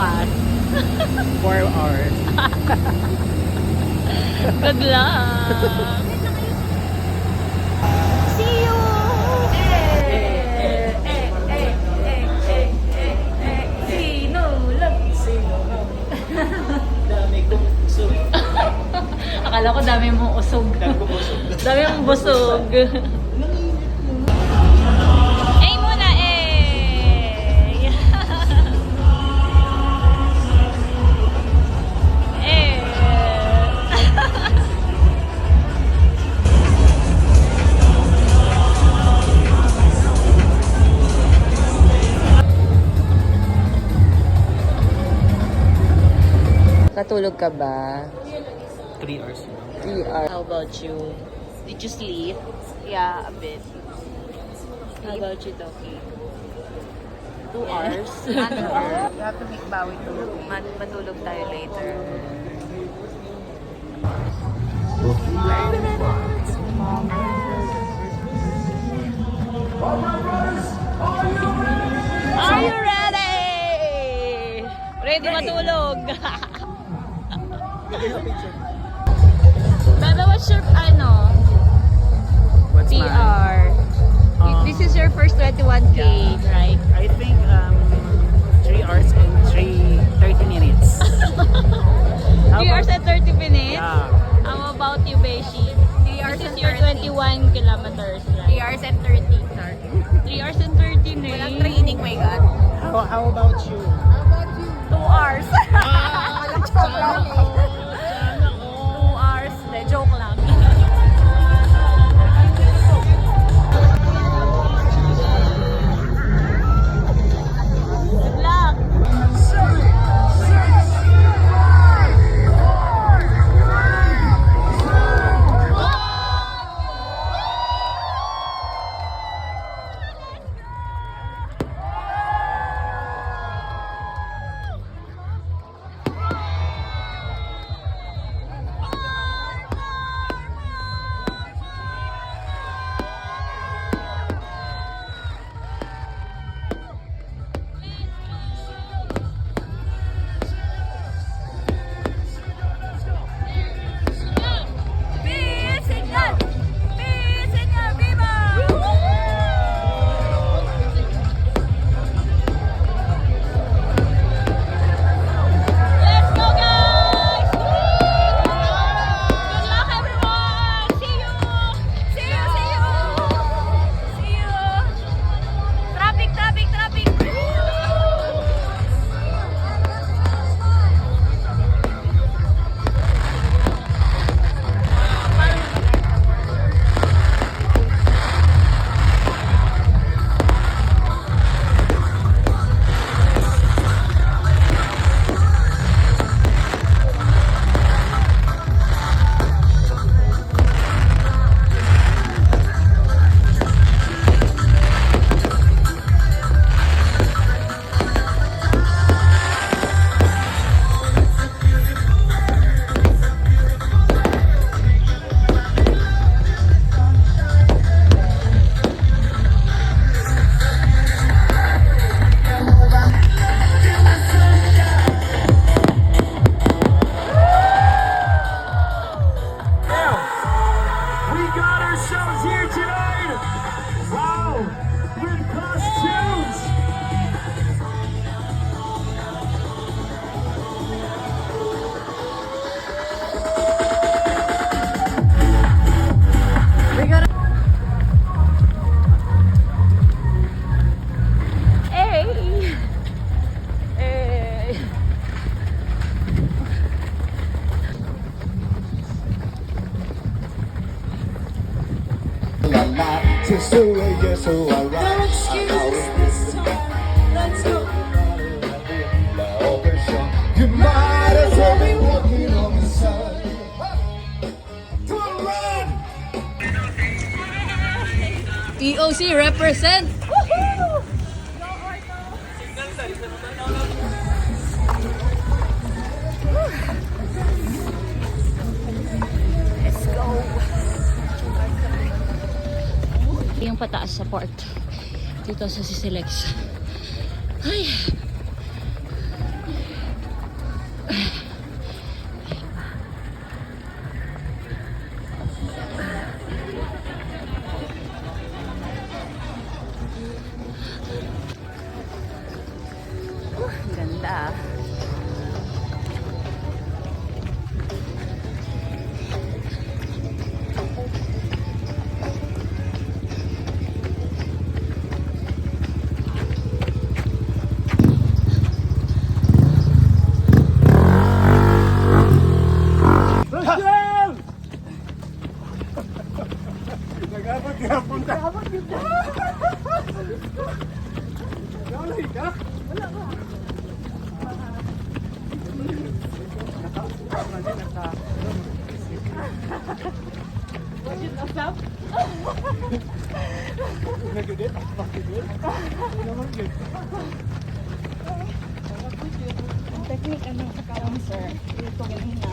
bukas. 4 hours. Good luck! See you! Dami kong usog. Akala ko dami mong usog. Dami mong busog. Eh muna eh! Eh! Katulog ka ba? 3 hours. 3 hours. How about you? Did you sleep? Yeah, a bit. How about you, Toki? 2 hours? You have to make bawi tulog. Matulog tayo later. Are you ready? Ready matulog? Bebe, what's your, What's PR? This is your first 21K, Yeah. right? I think 3 hours and 30 minutes. 3 hours and 30 minutes? Yeah. How about you, Beshi? 3 hours This is and your 30. 21 kilometers, 3 right? hours and 30. 3 hours and 30 na Walang training, my God. How about you? 2 hours. Walang joke lang. 2 hours. De, joke lang. Good luck! Let's go, guys! Good luck, everyone! See you! See you, see you! See you! Traffic, traffic, traffic! We got ourselves here tonight! Wow! With costumes! Hey! Hey! You might as well be walking on the sun. Come on, run! EOC represent! Let's go! Yung pataas sa port dito sa Sisilex. Ay! Ganda. Technique ano sa karon sir. Ito ganina.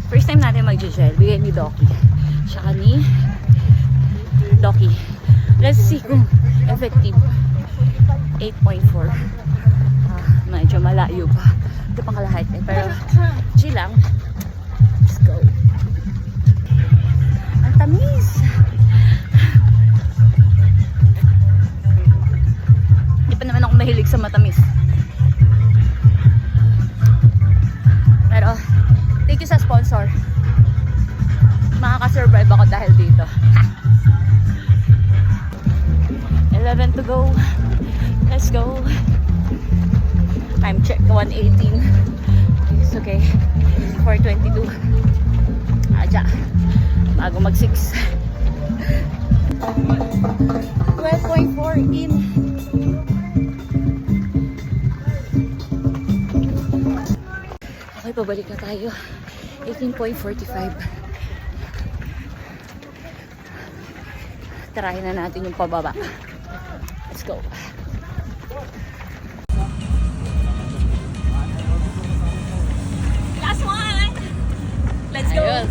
First time natin mag-gel. Bigay ni Doki. Tsaka ni Doki. Let's see kung effective. 8.4. Medyo malayo pa. Ito pang kalahati. Pero chill lang. Let's go. Ang tamis. Hindi pa naman ako mahilig sa matamis. Pero thank you sa sponsor. Makaka-survive ako dahil dito. 11 to go. Let's go. Time check 1:18. It's okay. 4:22. Aja. Bago mag 6. 12.4 in. Okay, pabalik na tayo. 18.45. Tarahin na natin yung pababa. Let's go. Last one! Let's go! Ayos.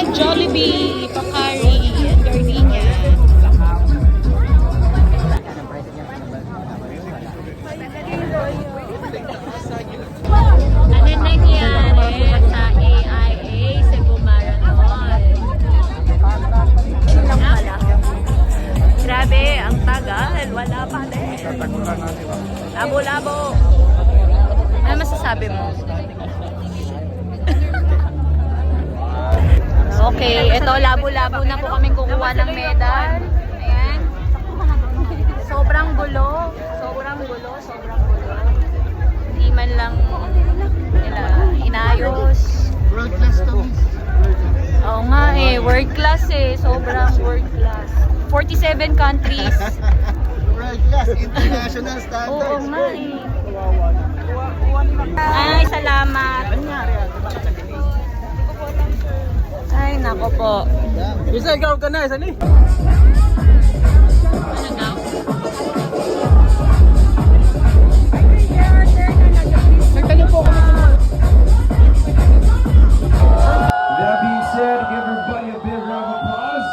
Jollibee, Pocari, and Gardenia. Ano nangyari sa AIA Cebu Marathon? Lang pala. Grabe, ang tagal. Wala pa din. Labo-labo. Ano masasabi mo? Okay, ito labo-labo na po kaming kukuha ng medal. Ayan. Sobrang gulo. Sobrang gulo. Sobrang gulo. Hindi man lang nila inayos. World class to. Oo nga eh. World class eh. Sobrang world class. 47 countries. World class, international standards. Oo nga eh. Ay, salamat. Ay, nako po. Isa, ikaw ka na, isa ni. Ano daw? Nagtanong po kami sa mga. That being said, give everybody a big round of applause.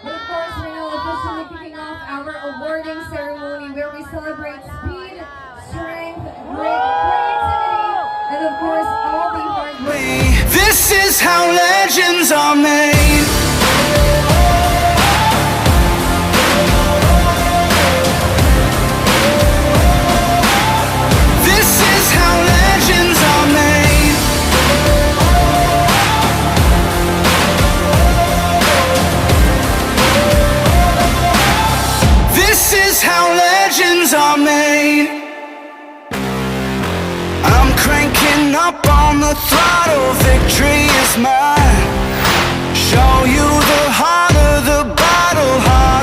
But of course, we're now officially kicking off our awarding ceremony where we celebrate speed, strength, great creativity, and of course, all the hard work. This is how legends are made. This is how legends are made. This is how legends legends are made. I'm cranking up on the throttle, victory is mine.